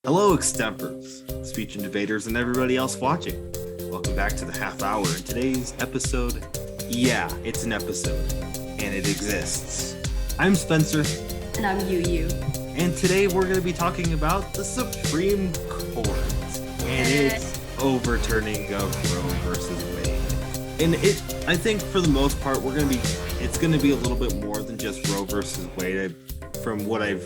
Hello, Extempers, speech and debaters, and everybody else watching. Welcome back to the half hour. In today's episode, yeah, it's an episode, and it exists. I'm Spencer. And I'm YuYu. And today we're going to be talking about the Supreme Court and its overturning of Roe versus Wade. And I think for the most part, it's going to be a little bit more than just Roe versus Wade. From what I've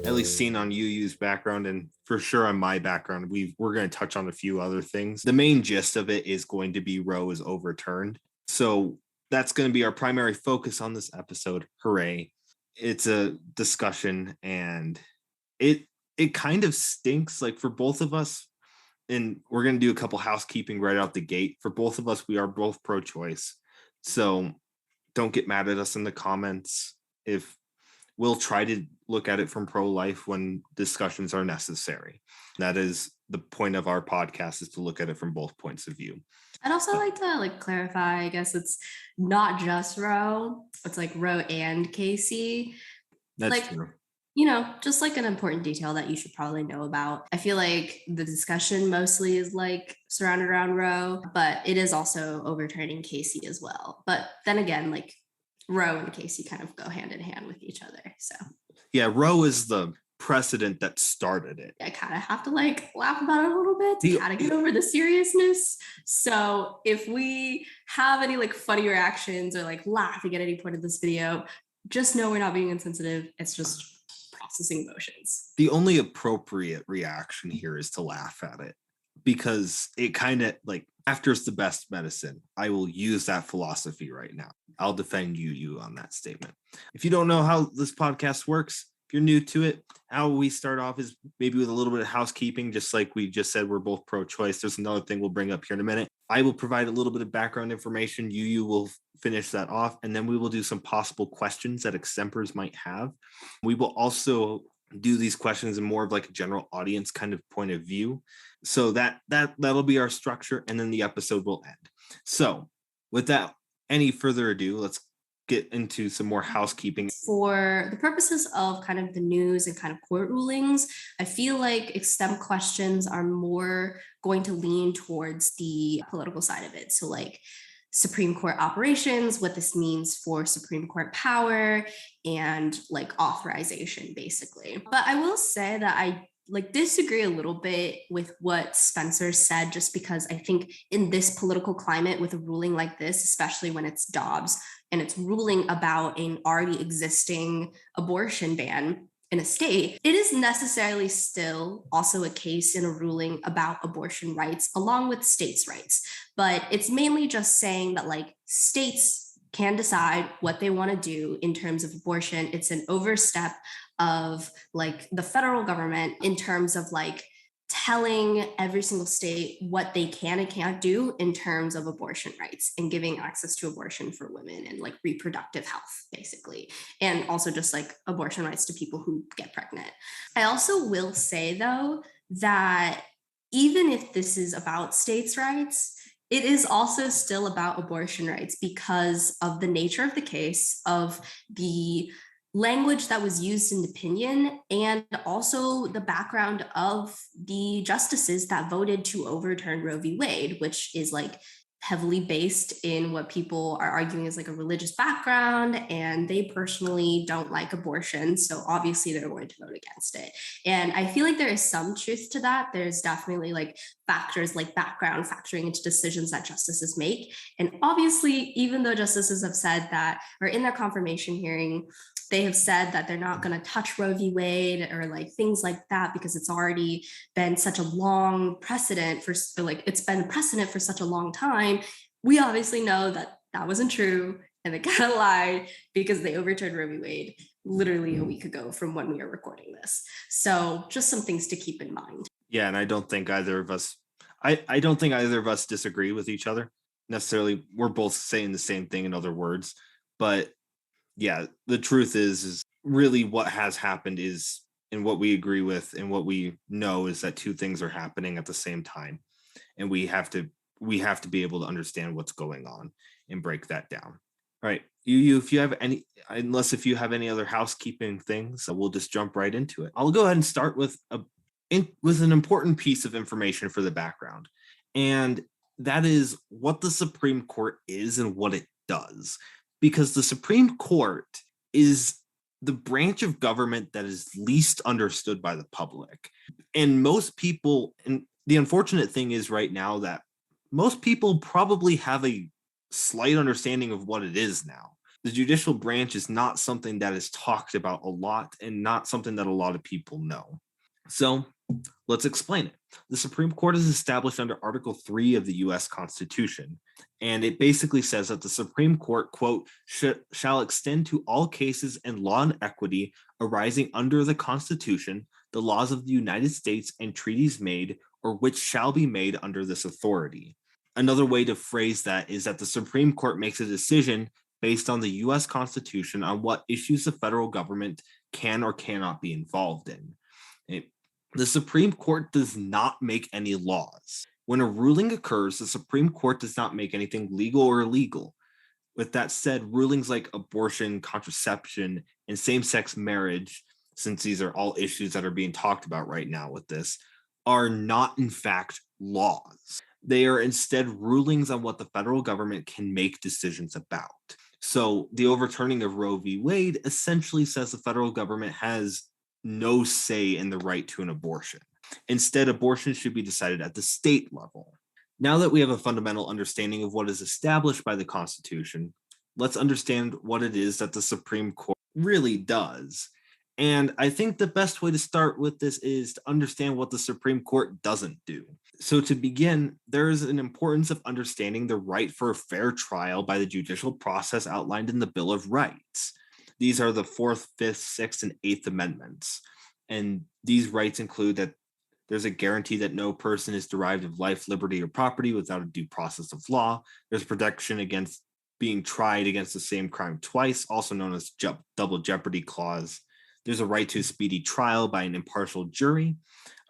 at least seen on YuYu's background, and for sure on my background, we're going to touch on a few other things. The main gist of it is going to be Roe is overturned. So that's going to be our primary focus on this episode. Hooray. It's a discussion, and it kind of stinks, like, for both of us. And we're going to do a couple housekeeping right out the gate. For both of us, we are both pro-choice. So don't get mad at us in the comments. If we'll try to look at it from pro-life when discussions are necessary. That is the point of our podcast, is to look at it from both points of view. I'd also like to clarify, I guess it's not just Roe, it's Roe and Casey. That's true. Just an important detail that you should probably know about. I feel like the discussion mostly is surrounded around Roe, but it is also overturning Casey as well. But then again, Roe and Casey kind of go hand in hand with each other. So yeah, Roe is the precedent that started it. I kind of have to laugh about it a little bit to kind of get over the seriousness. So if we have any funny reactions or laughing at any point of this video, just know we're not being insensitive. It's just processing emotions. The only appropriate reaction here is to laugh at it, because it kind of after's the best medicine. I will use that philosophy right now. I'll defend YuYu on that statement. If you don't know how this podcast works, if you're new to it, how we start off is maybe with a little bit of housekeeping. Just like we just said, we're both pro-choice. There's another thing we'll bring up here in a minute. I will provide a little bit of background information. YuYu will finish that off, and then we will do some possible questions that extempers might have. We will also do these questions in more of a general audience kind of point of view. So that'll be our structure, and then the episode will end. So without any further ado, let's get into some more housekeeping. For the purposes of kind of the news and kind of court rulings, I feel like Extemp questions are more going to lean towards the political side of it. So Supreme Court operations, what this means for Supreme Court power, and authorization, basically. But I will say that I disagree a little bit with what Spencer said, just because I think in this political climate with a ruling like this, especially when it's Dobbs and it's ruling about an already existing abortion ban in a state, it is necessarily still also a case in a ruling about abortion rights along with states' rights. But it's mainly just saying that states can decide what they want to do in terms of abortion. It's an overstep of the federal government in terms of telling every single state what they can and can't do in terms of abortion rights and giving access to abortion for women and reproductive health, basically. And also just abortion rights to people who get pregnant. I also will say, though, that even if this is about states' rights, it is also still about abortion rights because of the nature of the case, of the language that was used in the opinion, and also the background of the justices that voted to overturn Roe v. Wade, which is heavily based in what people are arguing is a religious background, and they personally don't like abortion, so obviously they're going to vote against it. And I feel there is some truth to that. There's definitely factors background factoring into decisions that justices make. And obviously, even though justices have said that, or in their confirmation hearing, they have said that they're not going to touch Roe v. Wade or things like that, because it's already been such a long precedent it's been precedent for such a long time. We obviously know that that wasn't true, and they kind of lied, because they overturned Roe v. Wade literally a week ago from when we are recording this. So just some things to keep in mind. Yeah, and I don't think either of us, I don't think either of us disagree with each other necessarily. We're both saying the same thing in other words, but yeah, the truth is really what has happened is, and what we agree with and what we know is that two things are happening at the same time. And we have to be able to understand what's going on and break that down. All right. If you have any other housekeeping things, we'll just jump right into it. I'll go ahead and start with with an important piece of information for the background, and that is what the Supreme Court is and what it does. Because the Supreme Court is the branch of government that is least understood by the public. And most people, and the unfortunate thing is right now that most people probably have a slight understanding of what it is now. The judicial branch is not something that is talked about a lot and not something that a lot of people know. So let's explain it. The Supreme Court is established under Article 3 of the US Constitution, and it basically says that the Supreme Court, quote, shall extend to all cases and law and equity arising under the Constitution, the laws of the United States, and treaties made or which shall be made under this authority. Another way to phrase that is that the Supreme Court makes a decision based on the US Constitution on what issues the federal government can or cannot be involved in. The Supreme Court does not make any laws. When a ruling occurs, the Supreme Court does not make anything legal or illegal. With that said, rulings like abortion, contraception, and same-sex marriage, since these are all issues that are being talked about right now with this, are not in fact laws. They are instead rulings on what the federal government can make decisions about. So the overturning of Roe v. Wade essentially says the federal government has no say in the right to an abortion. Instead, abortion should be decided at the state level. Now that we have a fundamental understanding of what is established by the Constitution, let's understand what it is that the Supreme Court really does. And I think the best way to start with this is to understand what the Supreme Court doesn't do. So to begin, there is an importance of understanding the right for a fair trial by the judicial process outlined in the Bill of Rights. These are the 4th, 5th, 6th, and 8th Amendments. And these rights include that there's a guarantee that no person is deprived of life, liberty, or property without a due process of law. There's protection against being tried against the same crime twice, also known as double jeopardy clause. There's a right to a speedy trial by an impartial jury,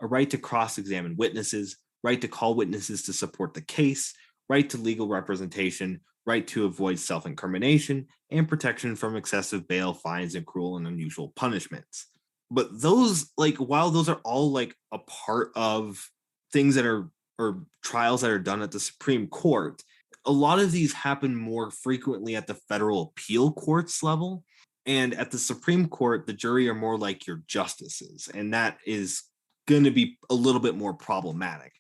a right to cross-examine witnesses, right to call witnesses to support the case, right to legal representation, right to avoid self-incrimination, and protection from excessive bail, fines, and cruel and unusual punishments. But those, while those are all a part of things that are, or trials that are done at the Supreme Court, a lot of these happen more frequently at the federal appeal courts level. And at the Supreme Court, the jury are more like your justices. And that is going to be a little bit more problematic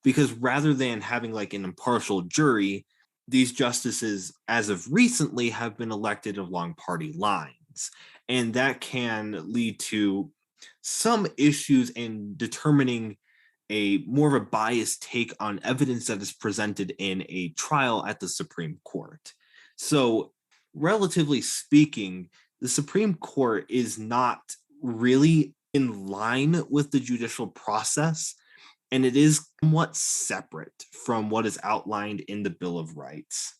because rather than having an impartial jury, these justices, as of recently, have been elected along party lines. And that can lead to some issues in determining a more of a biased take on evidence that is presented in a trial at the Supreme Court. So, relatively speaking, the Supreme Court is not really in line with the judicial process, and it is somewhat separate from what is outlined in the Bill of Rights.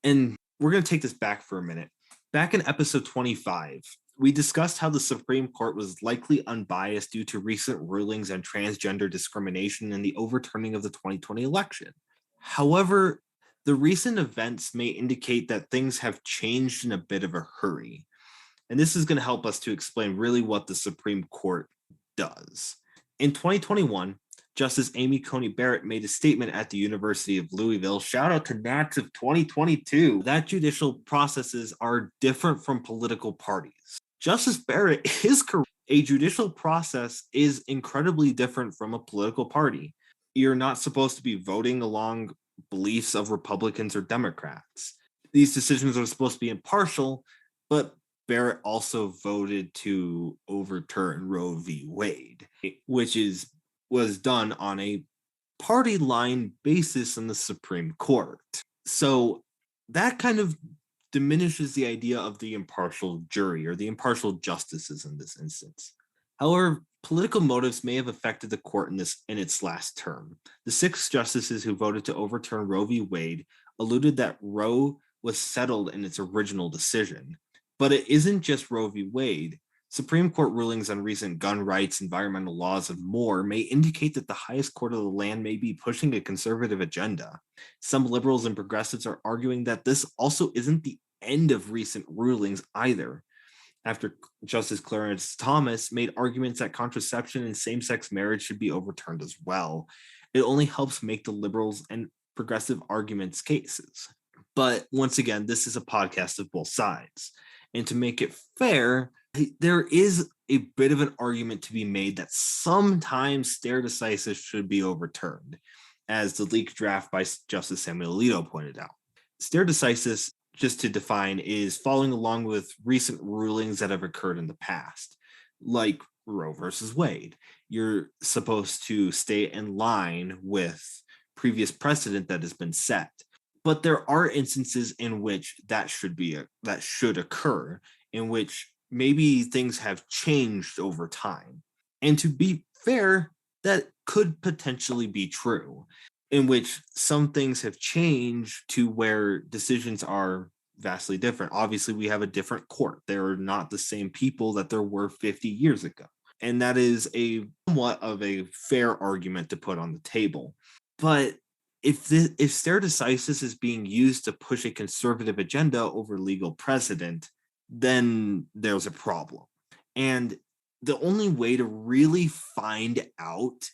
And we're going to take this back for a minute. Back in episode 25, we discussed how the Supreme Court was likely unbiased due to recent rulings on transgender discrimination and the overturning of the 2020 election. However, the recent events may indicate that things have changed in a bit of a hurry. And this is going to help us to explain really what the Supreme Court does. In 2021, Justice Amy Coney Barrett made a statement at the University of Louisville. Shout out to Nats of 2022. That judicial processes are different from political parties. Justice Barrett is correct. A judicial process is incredibly different from a political party. You're not supposed to be voting along beliefs of Republicans or Democrats. These decisions are supposed to be impartial, but Barrett also voted to overturn Roe v. Wade, which was done on a party line basis in the Supreme Court. So that kind of diminishes the idea of the impartial jury or the impartial justices in this instance. However, political motives may have affected the court in its last term. The 6 justices who voted to overturn Roe v. Wade alluded that Roe was settled in its original decision. But it isn't just Roe v. Wade. Supreme Court rulings on recent gun rights, environmental laws, and more may indicate that the highest court of the land may be pushing a conservative agenda. Some liberals and progressives are arguing that this also isn't the end of recent rulings either. after Justice Clarence Thomas made arguments that contraception and same-sex marriage should be overturned as well. It only helps make the liberals and progressive arguments cases. But once again, this is a podcast of both sides. And to make it fair, there is a bit of an argument to be made that sometimes stare decisis should be overturned, as the leaked draft by Justice Samuel Alito pointed out. Stare decisis, just to define, is following along with recent rulings that have occurred in the past, like Roe versus Wade. You're supposed to stay in line with previous precedent that has been set. But there are instances in which that should occur, in which maybe things have changed over time. And to be fair, that could potentially be true, in which some things have changed to where decisions are vastly different. Obviously, we have a different court. They're not the same people that there were 50 years ago. And that is a somewhat of a fair argument to put on the table. But if stare decisis is being used to push a conservative agenda over legal precedent, then there's a problem. And the only way to really find out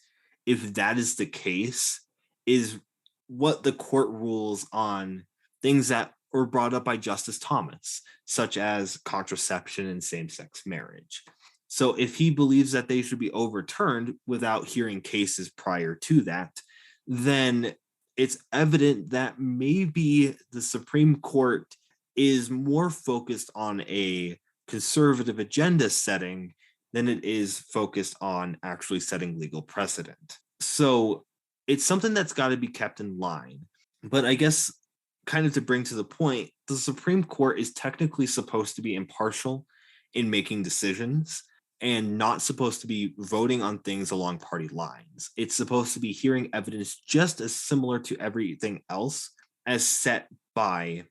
if that is the case is what the court rules on things that were brought up by Justice Thomas, such as contraception and same-sex marriage. So if he believes that they should be overturned without hearing cases prior to that, then it's evident that maybe the Supreme Court is more focused on a conservative agenda setting than it is focused on actually setting legal precedent. So it's something that's got to be kept in line. But I guess, kind of to bring to the point, the Supreme Court is technically supposed to be impartial in making decisions and not supposed to be voting on things along party lines. It's supposed to be hearing evidence just as similar to everything else as set by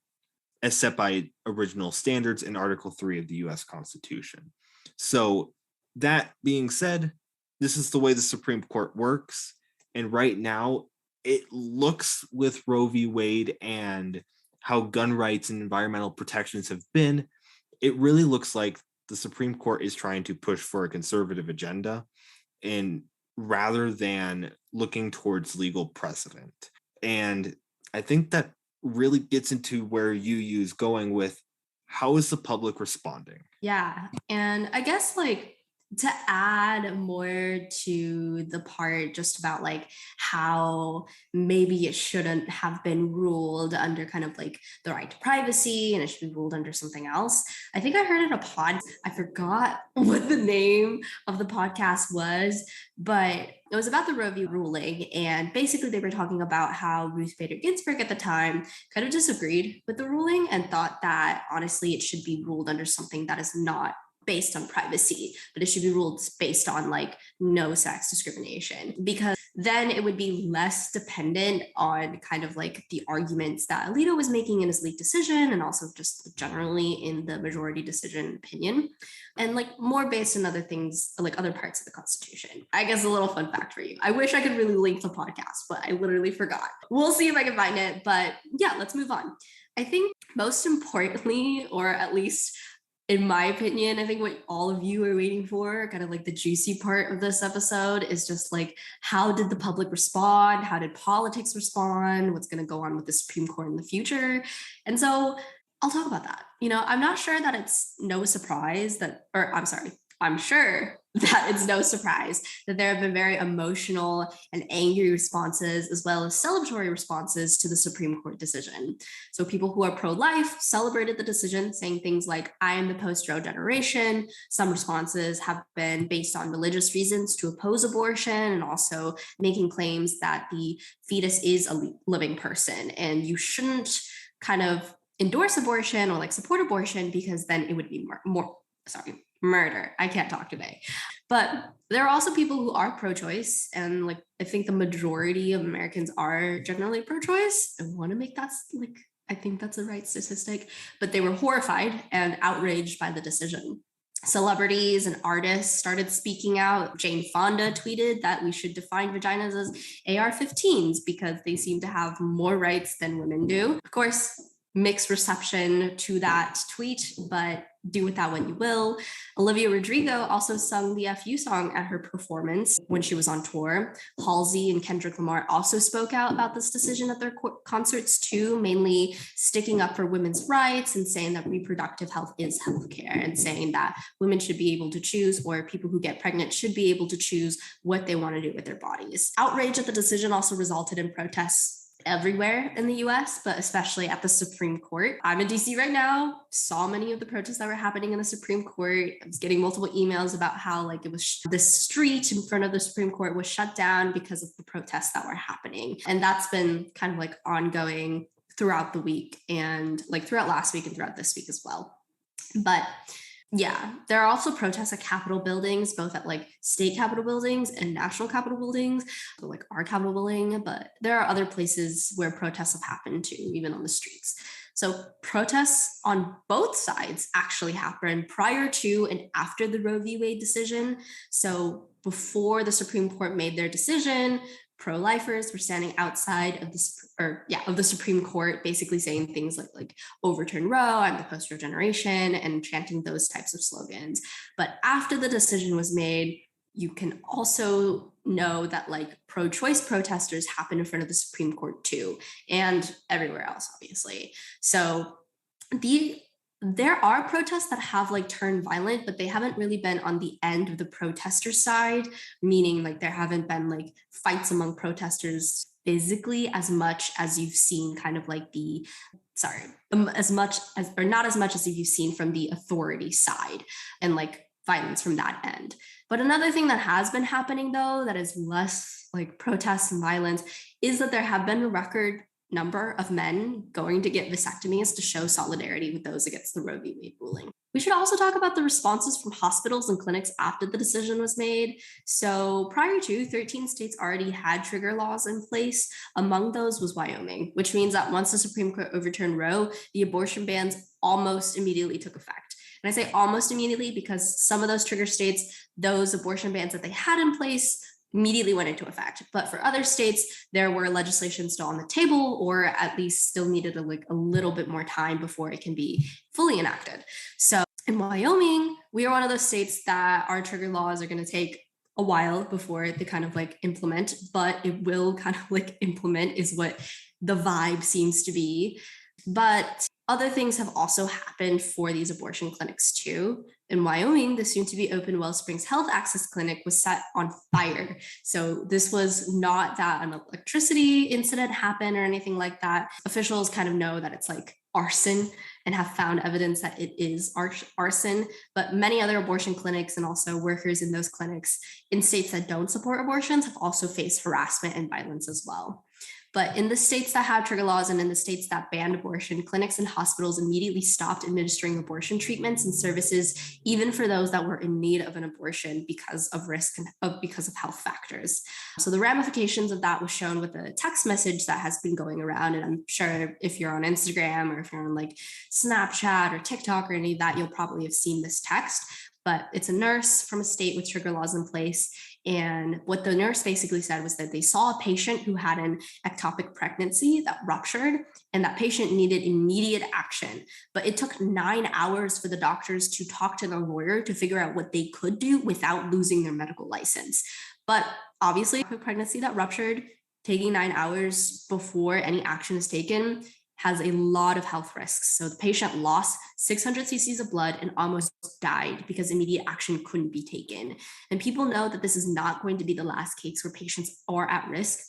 original standards in Article 3 of the US Constitution. So that being said, this is the way the Supreme Court works. And right now, it looks with Roe v. Wade and how gun rights and environmental protections have been, it really looks like the Supreme Court is trying to push for a conservative agenda, and rather than looking towards legal precedent. And I think that really gets into where YuYu is going with how is the public responding? Yeah. And I guess to add more to the part just about how maybe it shouldn't have been ruled under kind of the right to privacy and it should be ruled under something else. I think I heard in a pod, I forgot what the name of the podcast was, but it was about the Roe v. ruling. And basically they were talking about how Ruth Bader Ginsburg at the time kind of disagreed with the ruling and thought that honestly it should be ruled under something that is not based on privacy, but it should be ruled based on no sex discrimination, because then it would be less dependent on kind of the arguments that Alito was making in his leaked decision and also just generally in the majority decision opinion, and more based on other things, other parts of the Constitution. I guess a little fun fact for you. I wish I could really link the podcast, but I literally forgot. We'll see if I can find it, but yeah, let's move on. I think most importantly, or at least in my opinion, I think what all of you are waiting for, kind of the juicy part of this episode, is just how did the public respond? How did politics respond? What's going to go on with the Supreme Court in the future? And so I'll talk about that. I'm not sure that it's no surprise that, or I'm sorry, I'm sure that it's no surprise that there have been very emotional and angry responses, as well as celebratory responses to the Supreme Court decision. So people who are pro-life celebrated the decision, saying things like, I am the post-Roe generation. Some responses have been based on religious reasons to oppose abortion, and also making claims that the fetus is a living person and you shouldn't kind of endorse abortion or support abortion, because then it would be murder. I can't talk today. But there are also people who are pro-choice, and I think the majority of Americans are generally pro-choice. I want to make that I think that's the right statistic, but they were horrified and outraged by the decision. Celebrities and artists started speaking out. Jane Fonda tweeted that we should define vaginas as AR-15s because they seem to have more rights than women do. Of course, mixed reception to that tweet, but do with that what you will. Olivia Rodrigo also sung the FU song at her performance when she was on tour. Halsey and Kendrick Lamar also spoke out about this decision at their concerts too, mainly sticking up for women's rights and saying that reproductive health is healthcare, and saying that women should be able to choose, or people who get pregnant should be able to choose what they want to do with their bodies. Outrage at the decision also resulted in protests everywhere in the US, but especially at the Supreme Court. I'm in DC right now, saw many of the protests that were happening in the Supreme Court. I was getting multiple emails about how like it was the street in front of the Supreme Court was shut down because of the protests that were happening. And that's been kind of like ongoing throughout the week, and like throughout last week and throughout this week as well. But yeah, there are also protests at Capitol buildings, both at like state Capitol buildings and national Capitol buildings, so like our Capitol building, but there are other places where protests have happened too, even on the streets. So protests on both sides actually happened prior to and after the Roe v. Wade decision. So before the Supreme Court made their decision, pro-lifers were standing outside of the Supreme Court, basically saying things like overturn Roe, I'm the post-Roe generation, and chanting those types of slogans. But after the decision was made, you can also know that like pro-choice protesters happen in front of the Supreme Court too, and everywhere else, obviously. So there are protests that have like turned violent, but they haven't really been on the end of the protester side, meaning like there haven't been like fights among protesters physically as much as you've seen kind of like as much as you've seen from the authority side and like violence from that end. But another thing that has been happening though, that is less like protests and violence, is that there have been a record number of men going to get vasectomies to show solidarity with those against the Roe v. Wade ruling. We should also talk about the responses from hospitals and clinics after the decision was made. So prior to, 13 states already had trigger laws in place. Among those was Wyoming, which means that once the Supreme Court overturned Roe, the abortion bans almost immediately took effect. And I say almost immediately because some of those trigger states, those abortion bans that they had in place immediately went into effect. But for other states, there were legislation still on the table, or at least still needed a little bit more time before it can be fully enacted. So in Wyoming, we are one of those states that our trigger laws are going to take a while before they kind of like implement, but it will kind of like implement is what the vibe seems to be. But other things have also happened for these abortion clinics too. In Wyoming, the soon-to-be open Wellsprings Health Access Clinic was set on fire. So this was not that an electricity incident happened or anything like that. Officials kind of know that it's like arson and have found evidence that it is arson. But many other abortion clinics and also workers in those clinics in states that don't support abortions have also faced harassment and violence as well. But in the states that have trigger laws and in the states that banned abortion, clinics and hospitals immediately stopped administering abortion treatments and services, even for those that were in need of an abortion because of risk and because of health factors. So the ramifications of that was shown with a text message that has been going around. And I'm sure if you're on Instagram or if you're on like Snapchat or TikTok or any of that, you'll probably have seen this text. But it's a nurse from a state with trigger laws in place. And what the nurse basically said was that they saw a patient who had an ectopic pregnancy that ruptured, and that patient needed immediate action. But it took 9 hours for the doctors to talk to their lawyer to figure out what they could do without losing their medical license. But obviously, a pregnancy that ruptured, taking 9 hours before any action is taken, has a lot of health risks. So the patient lost 600 cc's of blood and almost died because immediate action couldn't be taken. And people know that this is not going to be the last case where patients are at risk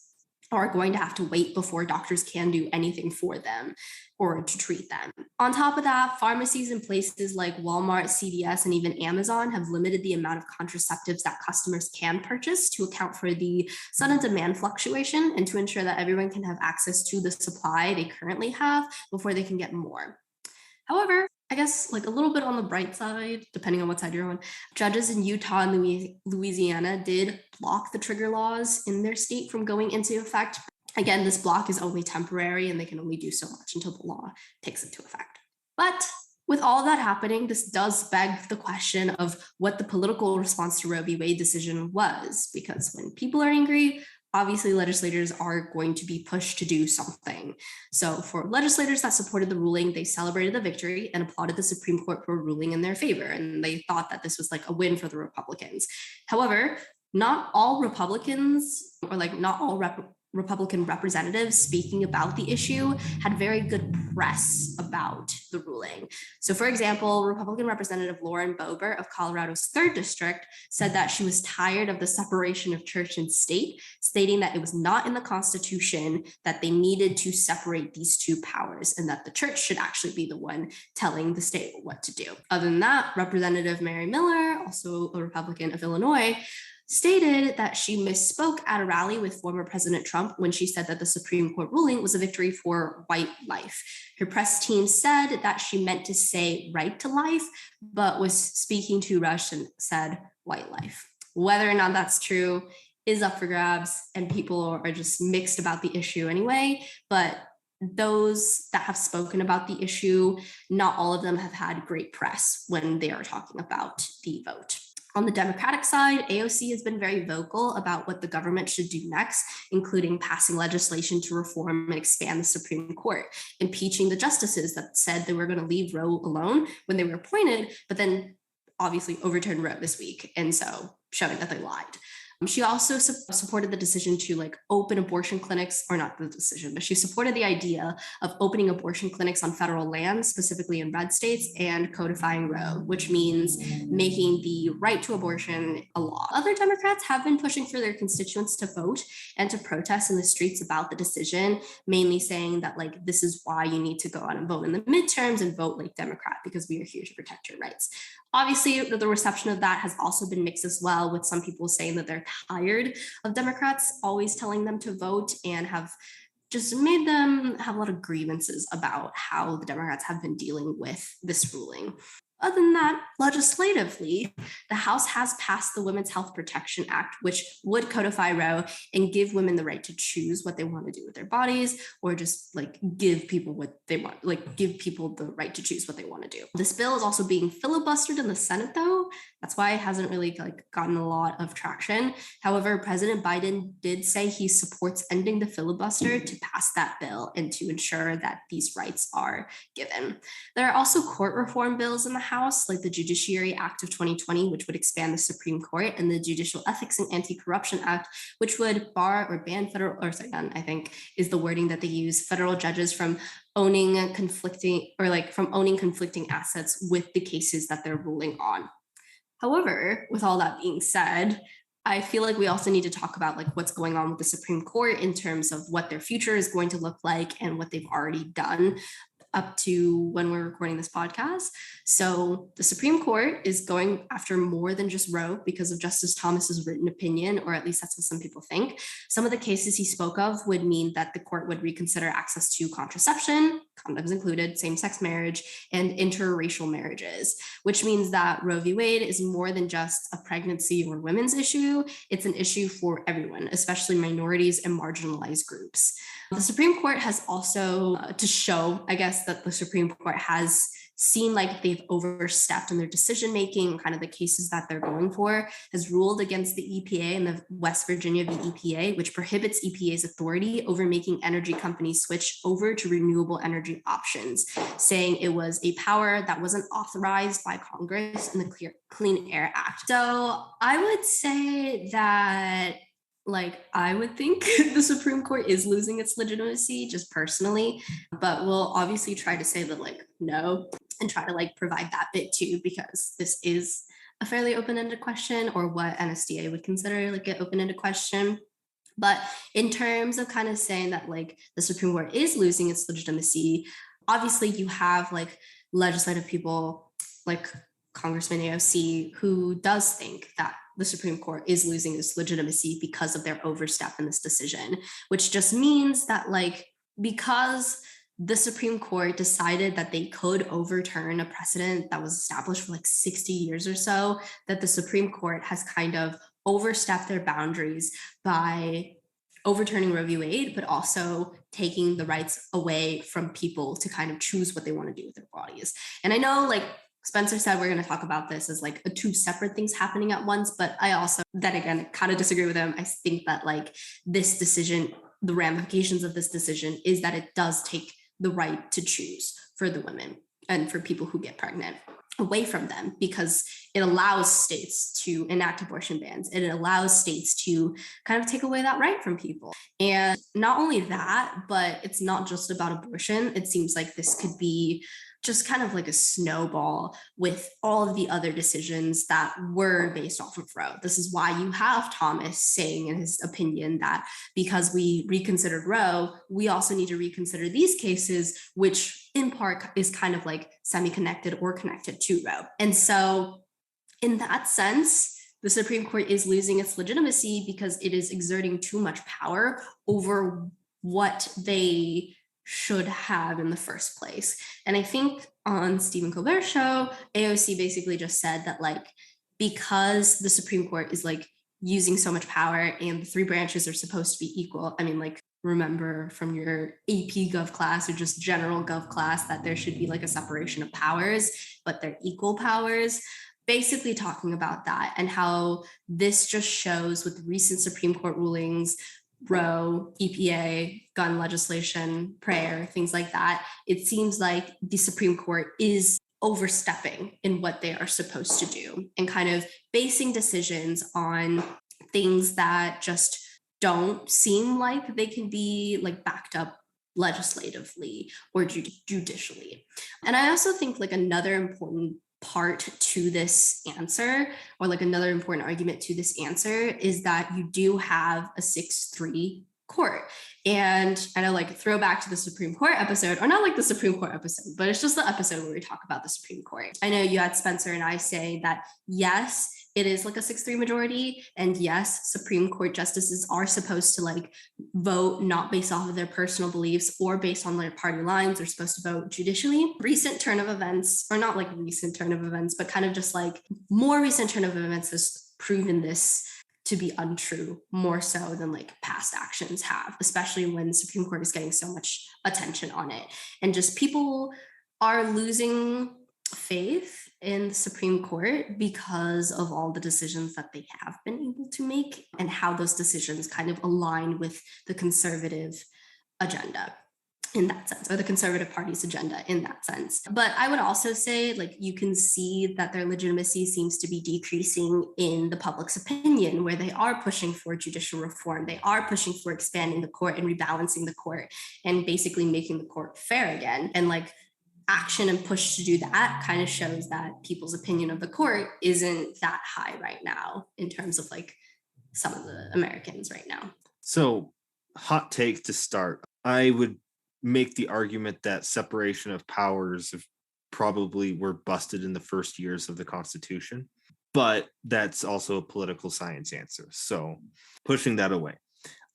or are going to have to wait before doctors can do anything for them or to treat them. On top of that, pharmacies in places like Walmart, CVS, and even Amazon have limited the amount of contraceptives that customers can purchase to account for the sudden demand fluctuation and to ensure that everyone can have access to the supply they currently have before they can get more. However, I guess like a little bit on the bright side, depending on what side you're on, judges in Utah and Louisiana did block the trigger laws in their state from going into effect. Again, this block is only temporary and they can only do so much until the law takes into effect. But with all that happening, this does beg the question of what the political response to Roe v. Wade decision was, because when people are angry, obviously legislators are going to be pushed to do something. So for legislators that supported the ruling, they celebrated the victory and applauded the Supreme Court for ruling in their favor. And they thought that this was like a win for the Republicans. However, not all Republicans, or like not all Republican representatives speaking about the issue had very good press about the ruling. So for example, Republican Representative Lauren Boebert of Colorado's 3rd District said that she was tired of the separation of church and state, stating that it was not in the Constitution that they needed to separate these two powers and that the church should actually be the one telling the state what to do. Other than that, Representative Mary Miller, also a Republican of Illinois, stated that she misspoke at a rally with former President Trump when she said that the Supreme Court ruling was a victory for white life. Her press team said that she meant to say right to life, but was speaking too rushed and said white life. Whether or not that's true is up for grabs, and people are just mixed about the issue anyway. But those that have spoken about the issue, not all of them have had great press when they are talking about the vote. On the Democratic side, AOC has been very vocal about what the government should do next, including passing legislation to reform and expand the Supreme Court, impeaching the justices that said they were going to leave Roe alone when they were appointed, but then obviously overturned Roe this week, and so showing that they lied. She also supported the decision to like open abortion clinics, or not the decision, but she supported the idea of opening abortion clinics on federal land, specifically in red states, and codifying Roe, which means making the right to abortion a law. Other Democrats have been pushing for their constituents to vote and to protest in the streets about the decision, mainly saying that like this is why you need to go out and vote in the midterms and vote like Democrat, because we are here to protect your rights. Obviously, the reception of that has also been mixed as well, with some people saying that they're tired of Democrats always telling them to vote and have just made them have a lot of grievances about how the Democrats have been dealing with this ruling. Other than that, legislatively, the House has passed the Women's Health Protection Act, which would codify Roe and give women the right to choose what they want to do with their bodies, or just like give people what they want, like give people the right to choose what they want to do. This bill is also being filibustered in the Senate, though. That's why it hasn't really like gotten a lot of traction. However, President Biden did say he supports ending the filibuster to pass that bill and to ensure that these rights are given. There are also court reform bills in the House, like the Judiciary Act of 2020, which would expand the Supreme Court, and the Judicial Ethics and Anti-Corruption Act, which would bar or ban federal, or sorry, I think is the wording that they use, federal judges from owning conflicting assets with the cases that they're ruling on. However, with all that being said, I feel like we also need to talk about like what's going on with the Supreme Court in terms of what their future is going to look like and what they've already done up to when we're recording this podcast. So the Supreme Court is going after more than just Roe because of Justice Thomas's written opinion, or at least that's what some people think. Some of the cases he spoke of would mean that the court would reconsider access to contraception, condoms included, same-sex marriage, and interracial marriages, which means that Roe v. Wade is more than just a pregnancy or women's issue. It's an issue for everyone, especially minorities and marginalized groups. The Supreme Court has also, to show, I guess, that the Supreme Court has seen like they've overstepped in their decision making, kind of the cases that they're going for, has ruled against the EPA and the West Virginia v. EPA, which prohibits EPA's authority over making energy companies switch over to renewable energy options, saying it was a power that wasn't authorized by Congress in the Clean Air Act. So I would say that I would think the Supreme Court is losing its legitimacy just personally, but we'll obviously try to say that no, and try to provide that bit too, because this is a fairly open-ended question, or what NSDA would consider an open-ended question. But in terms of kind of saying that the Supreme Court is losing its legitimacy, obviously you have legislative people like Congressman AOC, who does think that the Supreme Court is losing its legitimacy because of their overstep in this decision, which just means that because the Supreme Court decided that they could overturn a precedent that was established for 60 years or so, that the Supreme Court has kind of overstepped their boundaries by overturning Roe v. Wade, but also taking the rights away from people to kind of choose what they want to do with their bodies. And I know Spencer said we're going to talk about this as like two separate things happening at once, but I also, then again, kind of disagree with him. I think that like this decision, the ramifications of this decision is that it does take the right to choose for the women and for people who get pregnant away from them, because it allows states to enact abortion bans. It allows states to kind of take away that right from people. And not only that, but it's not just about abortion. It seems like this could be just kind of like a snowball with all of the other decisions that were based off of Roe. This is why you have Thomas saying in his opinion that because we reconsidered Roe, we also need to reconsider these cases, which in part is kind of like semi-connected or connected to Roe. And so in that sense, the Supreme Court is losing its legitimacy because it is exerting too much power over what they should have in the first place. And I think on Stephen Colbert's show, AOC basically just said that like, because the Supreme Court is like using so much power and the three branches are supposed to be equal. I mean, like, remember from your AP Gov class or just general Gov class that there should be like a separation of powers, but they're equal powers. Basically talking about that and how this just shows with recent Supreme Court rulings, Roe, EPA, gun legislation, prayer, things like that. It seems like the Supreme Court is overstepping in what they are supposed to do and kind of basing decisions on things that just don't seem like they can be like backed up legislatively or judicially. And I also think like another important part to this answer, or like another important argument to this answer, is that you do have a 6-3 court. And I know, like, throwback to the Supreme Court episode, or not like the Supreme Court episode, but it's just the episode where we talk about the Supreme Court. I know you had Spencer and I say that, yes, it is like a 6-3 majority. And yes, Supreme Court justices are supposed to like vote not based off of their personal beliefs or based on their party lines. They're supposed to vote judicially. Recent turn of events, or not like recent turn of events, but kind of just like more recent turn of events has proven this to be untrue more so than like past actions have, especially when the Supreme Court is getting so much attention on it. And just people are losing faith in the Supreme Court because of all the decisions that they have been able to make and how those decisions kind of align with the conservative agenda in that sense, or the Conservative Party's agenda in that sense. But I would also say, like, you can see that their legitimacy seems to be decreasing in the public's opinion, where they are pushing for judicial reform. They are pushing for expanding the court and rebalancing the court and basically making the court fair again. And like action and push to do that kind of shows that people's opinion of the court isn't that high right now in terms of like some of the Americans right now. So, hot take to start. I would make the argument that separation of powers probably were busted in the first years of the Constitution, but that's also a political science answer. So pushing that away.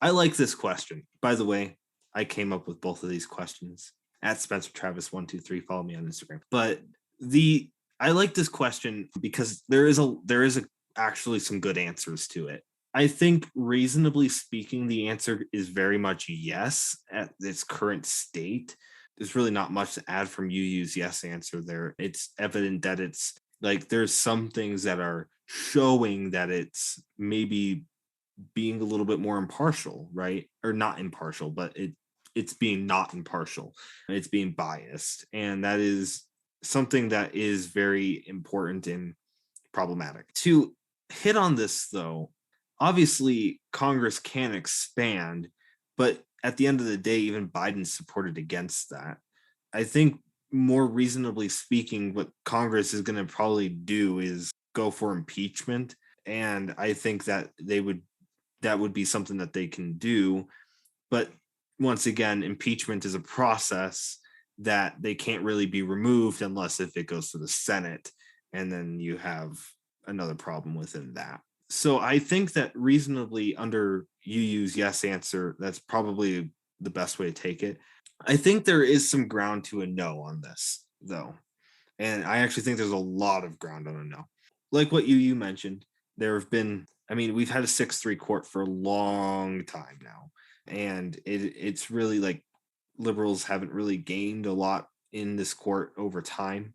I like this question. By the way, I came up with both of these questions at Spencer Travis 123. Follow me on Instagram. But I like this question because there is actually some good answers to it. I think, reasonably speaking, the answer is very much yes at its current state. There's really not much to add from YuYu's yes answer there. It's evident that it's like there's some things that are showing that it's maybe being a little bit more impartial, right? Or not impartial, but it's being not impartial. It's being biased. And that is something that is very important and problematic. To hit on this, though, obviously, Congress can expand, but at the end of the day, even Biden supported against that. I think, more reasonably speaking, what Congress is going to probably do is go for impeachment, and I think that that would be something that they can do. But once again, impeachment is a process that they can't really be removed unless if it goes to the Senate, and then you have another problem within that. So I think that reasonably under YuYu's yes answer, that's probably the best way to take it. I think there is some ground to a no on this, though. And I actually think there's a lot of ground on a no. Like what YuYu mentioned, we've had a 6-3 court for a long time now. And it's really like liberals haven't really gained a lot in this court over time.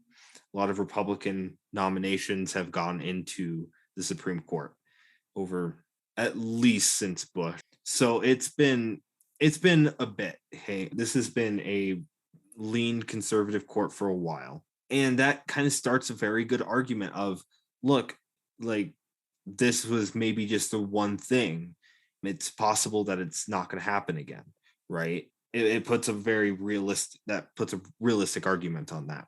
a lot of Republican nominations have gone into the Supreme Court over at least since Bush. So it's been a bit. Hey, this has been a lean conservative court for a while. And that kind of starts a very good argument of, look, like this was maybe just the one thing. It's possible that it's not going to happen again, right? It puts a realistic argument on that.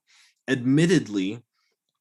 Admittedly,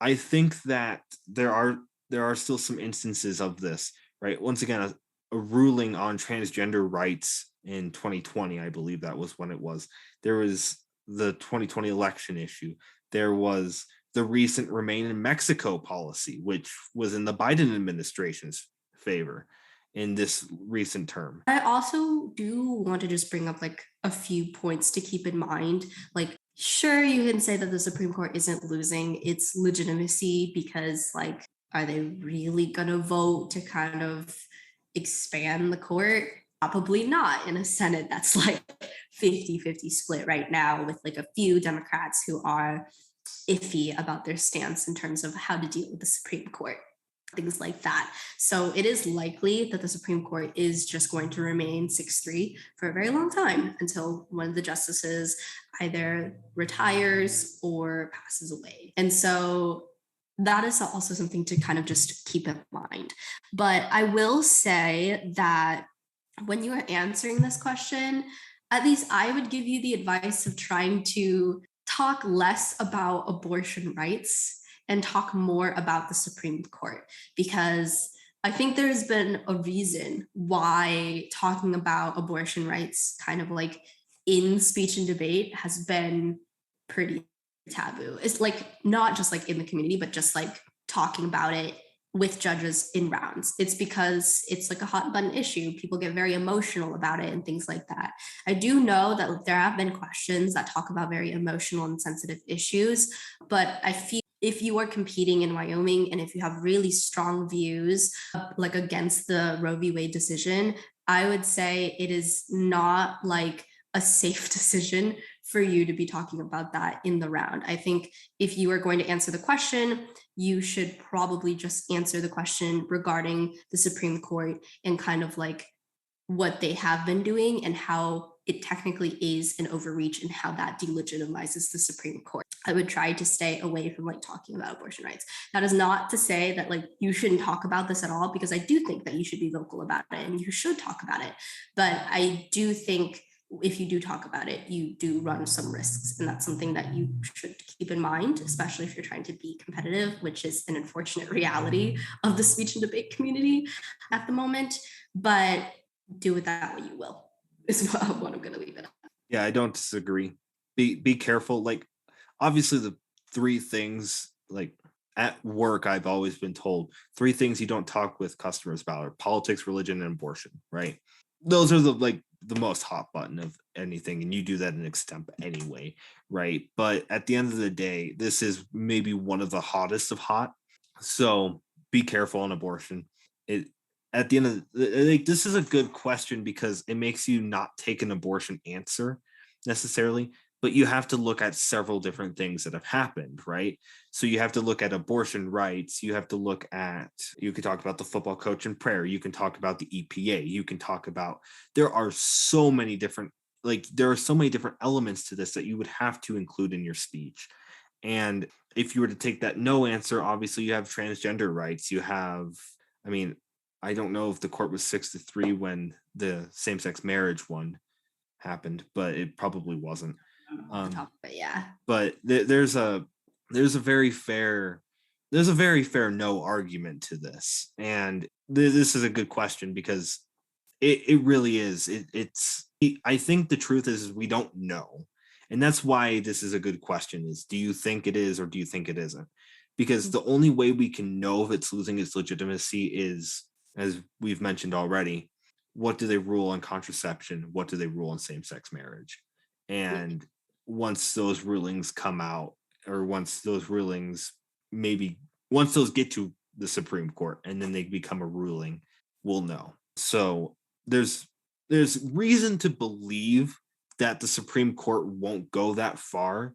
I think that there are still some instances of this, right? Once again, a ruling on transgender rights in 2020, I believe that was when it was. There was the 2020 election issue. There was the recent Remain in Mexico policy, which was in the Biden administration's favor in this recent term. I also do want to just bring up like a few points to keep in mind. Like, sure, you can say that the Supreme Court isn't losing its legitimacy because, like, are they really going to vote to kind of expand the court? Probably not in a Senate that's like 50-50 split right now, with like a few Democrats who are iffy about their stance in terms of how to deal with the Supreme Court, things like that. So it is likely that the Supreme Court is just going to remain 6-3 for a very long time until one of the justices either retires or passes away. And so that is also something to kind of just keep in mind. But I will say that when you are answering this question, at least I would give you the advice of trying to talk less about abortion rights and talk more about the Supreme Court, because I think there's been a reason why talking about abortion rights kind of like in speech and debate has been pretty taboo. It's like not just like in the community, but just like talking about it with judges in rounds. It's because it's like a hot button issue. People get very emotional about it and things like that. I do know that there have been questions that talk about very emotional and sensitive issues, but I feel if you are competing in Wyoming and if you have really strong views like against the Roe v. Wade decision, I would say it is not like a safe decision for you to be talking about that in the round. I think if you are going to answer the question, you should probably just answer the question regarding the Supreme Court and kind of like what they have been doing and how it technically is an overreach and how that delegitimizes the Supreme Court. I would try to stay away from like talking about abortion rights. That is not to say that like you shouldn't talk about this at all, because I do think that you should be vocal about it and you should talk about it. But I do think if you do talk about it, you do run some risks. And that's something that you should keep in mind, especially if you're trying to be competitive, which is an unfortunate reality of the speech and debate community at the moment. But do with that what you will, is what I'm going to leave it at. Yeah, I don't disagree. Be careful. Like, obviously the three things, like at work, I've always been told 3 things you don't talk with customers about are politics, religion, and abortion, right? Those are the most hot button of anything, and you do that in Extemp anyway, right? But at the end of the day, this is maybe one of the hottest of hot. So be careful on abortion. At the end of this is a good question because it makes you not take an abortion answer necessarily, but you have to look at several different things that have happened, right? So you have to look at abortion rights. You have to look at, you can talk about the football coach in prayer. You can talk about the EPA. You can talk about, there are so many different elements to this that you would have to include in your speech. And if you were to take that no answer, obviously you have transgender rights. You have, I mean, I don't know if the court was 6-3 when the same-sex marriage one happened, but it probably wasn't. Yeah. But there's a very fair no argument to this, and this is a good question because it really is. I think the truth is we don't know, and that's why this is a good question. Is do you think it is or do you think it isn't? Because the only way we can know if it's losing its legitimacy is, as we've mentioned already, what do they rule on contraception? What do they rule on same-sex marriage? And once those rulings come out, or once those get to the Supreme Court and then they become a ruling, we'll know. So there's reason to believe that the Supreme Court won't go that far,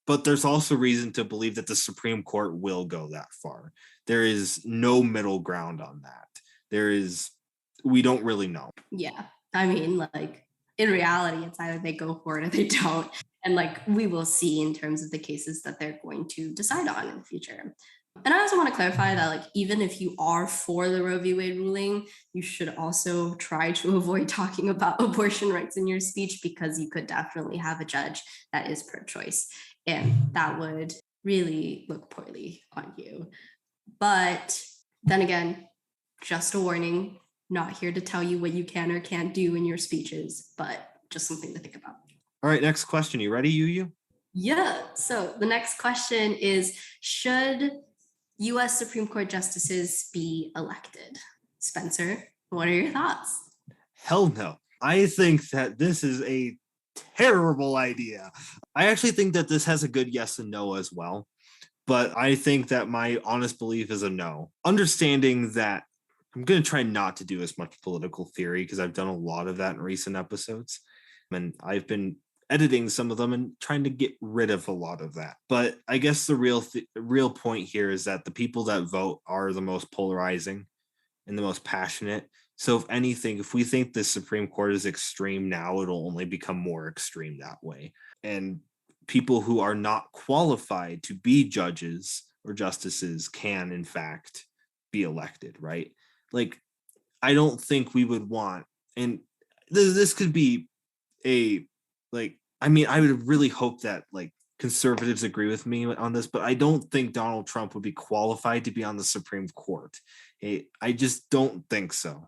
but there's also reason to believe that the Supreme Court will go that far. There is no middle ground on that. We don't really know. Yeah. I mean, like, in reality, it's either they go for it or they don't. And like, we will see in terms of the cases that they're going to decide on in the future. And I also want to clarify that, like, even if you are for the Roe v. Wade ruling, you should also try to avoid talking about abortion rights in your speech, because you could definitely have a judge that is pro-choice, and that would really look poorly on you. But then again, just a warning, not here to tell you what you can or can't do in your speeches, but just something to think about. All right, next question. You ready, YuYu? Yeah. So the next question is, should U.S. Supreme Court justices be elected? Spencer, what are your thoughts? Hell no. I think that this is a terrible idea. I actually think that this has a good yes and no as well, but I think that my honest belief is a no. Understanding that I'm going to try not to do as much political theory, because I've done a lot of that in recent episodes, and I've been editing some of them and trying to get rid of a lot of that. But I guess the real point here is that the people that vote are the most polarizing and the most passionate. So if anything, if we think the Supreme Court is extreme now, it'll only become more extreme that way. And people who are not qualified to be judges or justices can, in fact, be elected, right? Like, I don't think we would want, and this could be a, like, I mean, I would really hope that like conservatives agree with me on this, but I don't think Donald Trump would be qualified to be on the Supreme Court. I just don't think so.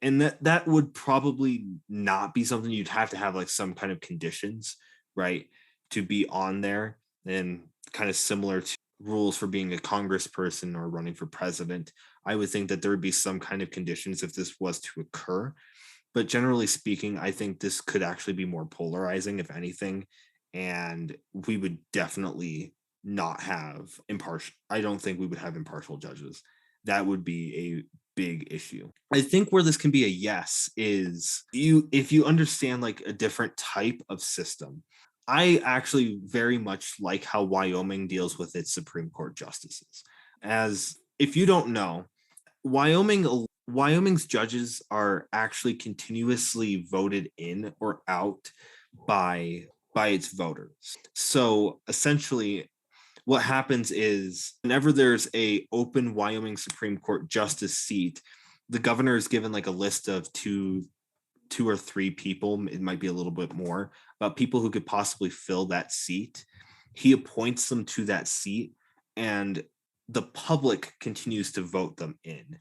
And that would probably not be something you'd have to have like some kind of conditions, right, to be on there, and kind of similar to rules for being a congressperson or running for president. I would think that there would be some kind of conditions if this was to occur. But generally speaking, I think this could actually be more polarizing, if anything, and we would definitely not have impartial. I don't think we would have impartial judges. That would be a big issue. I think where this can be a yes is if you understand like a different type of system. I actually very much like how Wyoming deals with its Supreme Court justices. As if you don't know, Wyoming's judges are actually continuously voted in or out by its voters. So essentially, what happens is whenever there's a open Wyoming Supreme Court justice seat, the governor is given like a list of two or three people, it might be a little bit more, about people who could possibly fill that seat. He appoints them to that seat, and the public continues to vote them in.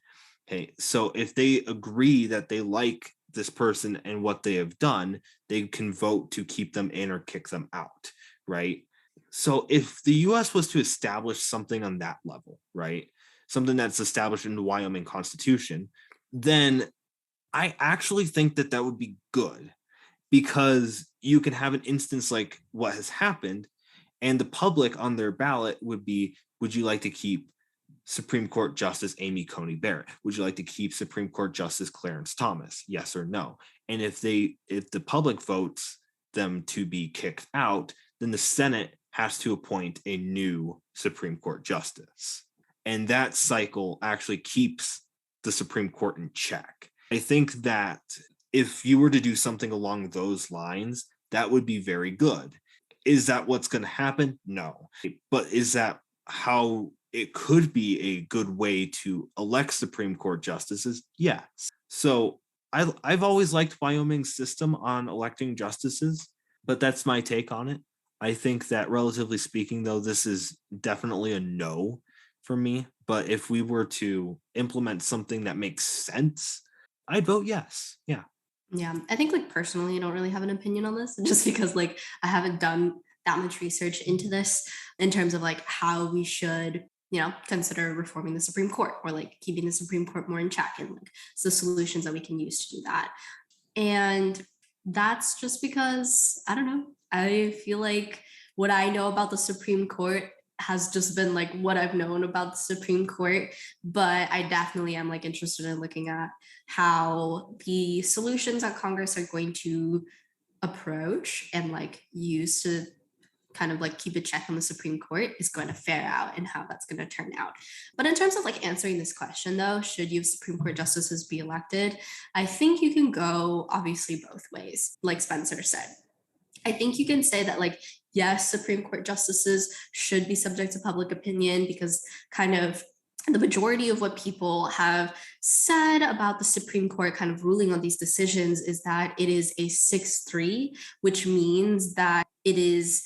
Okay, so if they agree that they like this person and what they have done, they can vote to keep them in or kick them out, right? So if the US was to establish something on that level, right, something that's established in the Wyoming Constitution, then I actually think that would be good, because you can have an instance like what has happened, and the public on their ballot would be, would you like to keep Supreme Court Justice Amy Coney Barrett? Would you like to keep Supreme Court Justice Clarence Thomas? Yes or no? And if the public votes them to be kicked out, then the Senate has to appoint a new Supreme Court justice. And that cycle actually keeps the Supreme Court in check. I think that if you were to do something along those lines, that would be very good. Is that what's going to happen? No. But is that how it could be a good way to elect Supreme Court justices? Yes. So I've always liked Wyoming's system on electing justices, but that's my take on it. I think that relatively speaking, though, this is definitely a no for me. But if we were to implement something that makes sense, I'd vote yes. Yeah. Yeah, I think like personally, I don't really have an opinion on this, just because like I haven't done that much research into this in terms of like how we should, consider reforming the Supreme Court, or like keeping the Supreme Court more in check, and like the solutions that we can use to do that. And that's just because, I don't know, I feel like what I know about the Supreme Court has just been like what I've known about the Supreme Court, but I definitely am like interested in looking at how the solutions that Congress are going to approach and like use to kind of like keep a check on the Supreme Court is going to fare out and how that's going to turn out. But in terms of like answering this question though, should you Supreme Court justices be elected? I think you can go obviously both ways, like Spencer said. I think you can say that like, yes, Supreme Court justices should be subject to public opinion because kind of the majority of what people have said about the Supreme Court kind of ruling on these decisions is that it is a 6-3, which means that it is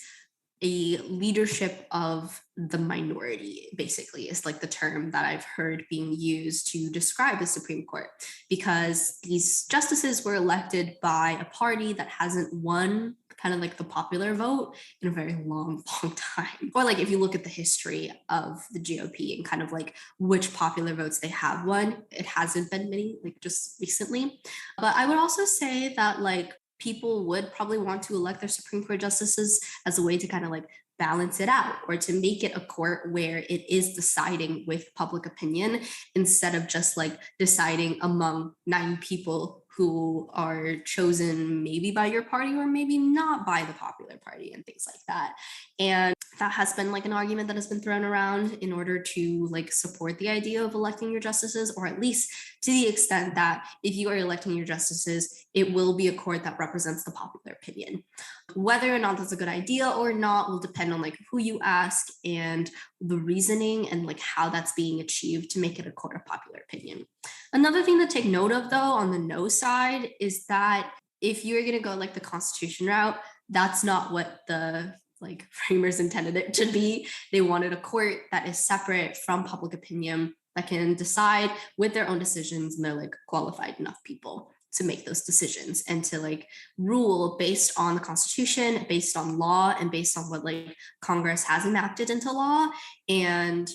a leadership of the minority, basically, is like the term that I've heard being used to describe the Supreme Court, because these justices were elected by a party that hasn't won kind of like the popular vote in a very long time. Or like if you look at the history of the GOP and kind of like which popular votes they have won, it hasn't been many, like just recently. But I would also say that like people would probably want to elect their Supreme Court justices as a way to kind of like balance it out, or to make it a court where it is deciding with public opinion instead of just like deciding among 9 people who are chosen maybe by your party or maybe not by the popular party and things like that. And that has been like an argument that has been thrown around in order to like support the idea of electing your justices, or at least to the extent that if you are electing your justices, it will be a court that represents the popular opinion. Whether or not that's a good idea or not will depend on like who you ask and the reasoning and like how that's being achieved to make it a court of popular opinion. Another thing to take note of though on the no side is that if you're going to go like the Constitution route, that's not what the like framers intended it to be. They wanted a court that is separate from public opinion, that can decide with their own decisions, and they're like qualified enough people to make those decisions and to like rule based on the Constitution, based on law, and based on what like Congress has enacted into law and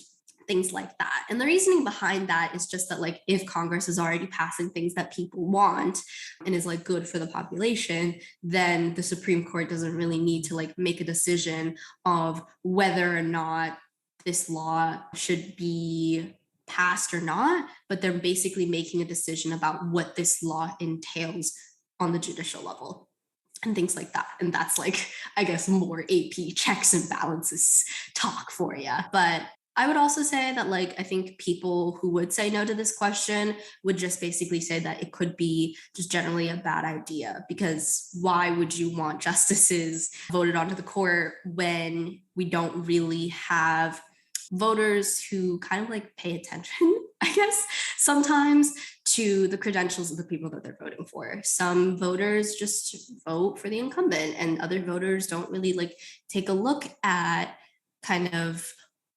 things like that. And the reasoning behind that is just that like if Congress is already passing things that people want and is like good for the population, then the Supreme Court doesn't really need to like make a decision of whether or not this law should be passed or not, but they're basically making a decision about what this law entails on the judicial level and things like that. And that's like, I guess, more AP checks and balances talk for you. But I would also say that like, I think people who would say no to this question would just basically say that it could be just generally a bad idea, because why would you want justices voted onto the court when we don't really have voters who kind of like pay attention, I guess, sometimes to the credentials of the people that they're voting for. Some voters just vote for the incumbent, and other voters don't really like take a look at kind of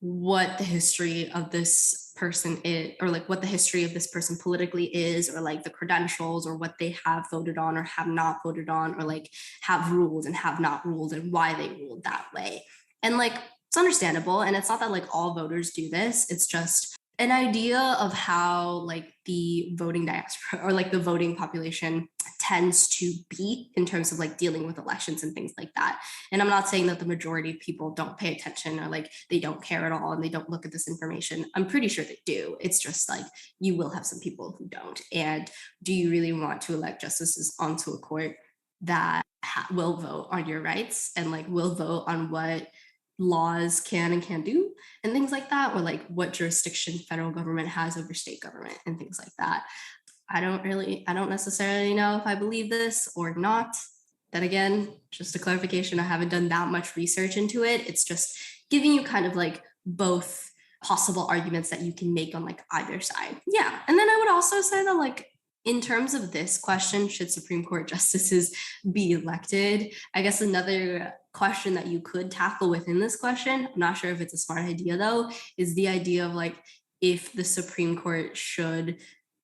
what the history of this person is, or like what the history of this person politically is, or like the credentials, or what they have voted on or have not voted on, or like have ruled and have not ruled, and why they ruled that way. And like, it's understandable. And it's not that like all voters do this. It's just an idea of how like the voting diaspora or like the voting population tends to be in terms of like dealing with elections and things like that. And I'm not saying that the majority of people don't pay attention or like they don't care at all and they don't look at this information. I'm pretty sure they do. It's just like you will have some people who don't. And do you really want to elect justices onto a court that will vote on your rights and like will vote on what laws can and can't do and things like that, or like what jurisdiction federal government has over state government and things like that? I don't necessarily know if I believe this or not. Then again, just a clarification, I haven't done that much research into it. It's just giving you kind of like both possible arguments that you can make on like either side. Yeah. And then I would also say that like in terms of this question, should Supreme Court justices be elected? I guess another question that you could tackle within this question, I'm not sure if it's a smart idea though, is the idea of like if the Supreme Court should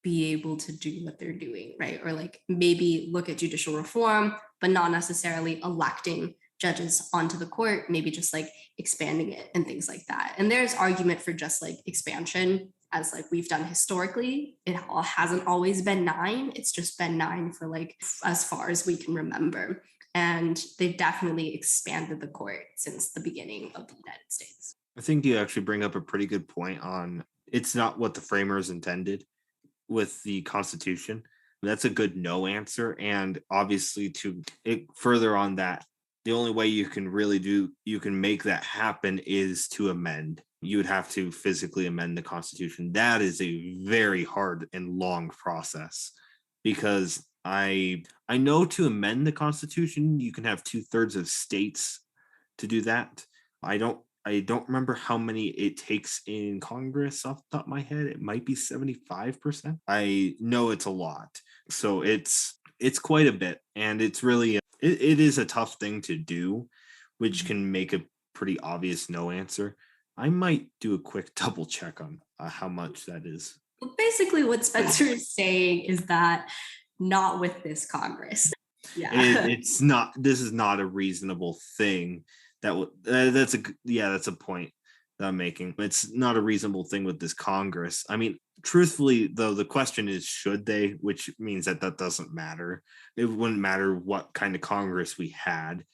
be able to do what they're doing, right? Or like maybe look at judicial reform, but not necessarily electing judges onto the court, maybe just like expanding it and things like that. And there's argument for just like expansion, as like we've done historically. It hasn't always been 9. It's just been 9 for like as far as we can remember. And they've definitely expanded the court since the beginning of the United States. I think you actually bring up a pretty good point on it's not what the framers intended with the Constitution. That's a good no answer. And obviously to further on that, The only way you can make that happen is to amend. You would have to physically amend the Constitution. That is a very hard and long process, because I know to amend the Constitution, you can have 2/3 of states to do that. I don't remember how many it takes in Congress off the top of my head. It might be 75%. I know it's a lot. So it's quite a bit, and it's really it is a tough thing to do, which can make a pretty obvious no answer. I might do a quick double check on how much that is. Well, basically, what Spencer is saying is that not with this Congress. Yeah, it's not. This is not a reasonable thing. That's a point that I'm making. It's not a reasonable thing with this Congress. I mean, truthfully, though, the question is, should they? Which means that doesn't matter. It wouldn't matter what kind of Congress we had.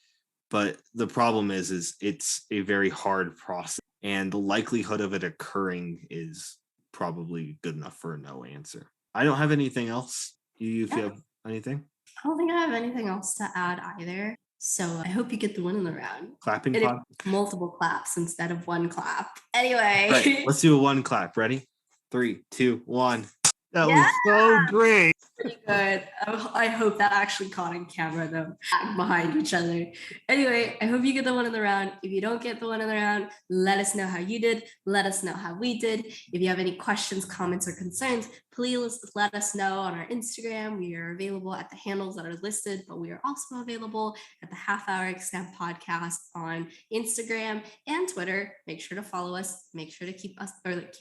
But the problem is it's a very hard process, and the likelihood of it occurring is probably good enough for a no answer. I don't have anything else. If you have anything? I don't think I have anything else to add either. So I hope you get the win in the round. Clapping clap? Multiple claps instead of one clap. Anyway. Right, let's do a one clap. Ready? 3, 2, 1. That was so great. Pretty good. I hope that actually caught on camera, though, behind each other. Anyway, I hope you get the one in the round. If you don't get the one in the round, let us know how you did. Let us know how we did. If you have any questions, comments, or concerns, please let us know on our Instagram. We are available at the handles that are listed, but we are also available at the Half Hour Extemp podcast on Instagram and Twitter. Make sure to follow us. Make sure to keep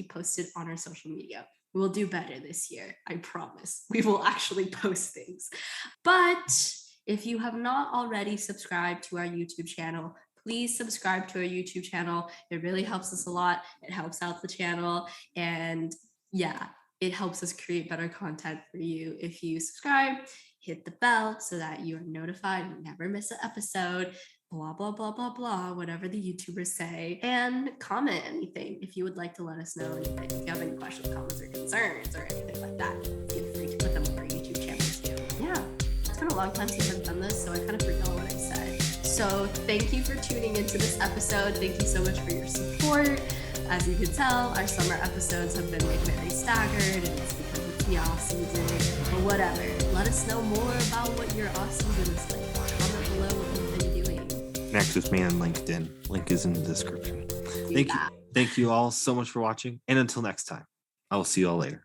posted on our social media. We'll do better this year. I promise. We will actually post things. But if you have not already subscribed to our YouTube channel, please subscribe to our YouTube channel. It really helps us a lot. It helps out the channel. And yeah, it helps us create better content for you. If you subscribe, hit the bell so that you are notified and never miss an episode. Blah, blah, blah, blah, blah, whatever the YouTubers say, and comment anything if you would like to let us know anything. If you have any questions, comments, or concerns, or anything like that, feel free to put them on our YouTube channel too. Yeah, it's been a long time since I've done this, so I kind of forgot what I said. So thank you for tuning into this episode. Thank you so much for your support. As you can tell, our summer episodes have been like very staggered, and it's because it's the off season, but whatever. Let us know more about what your off season is like. Comment below what you've been doing. Connect with me on LinkedIn. Link is in the description. Thank you all so much for watching. And until next time, I will see you all later.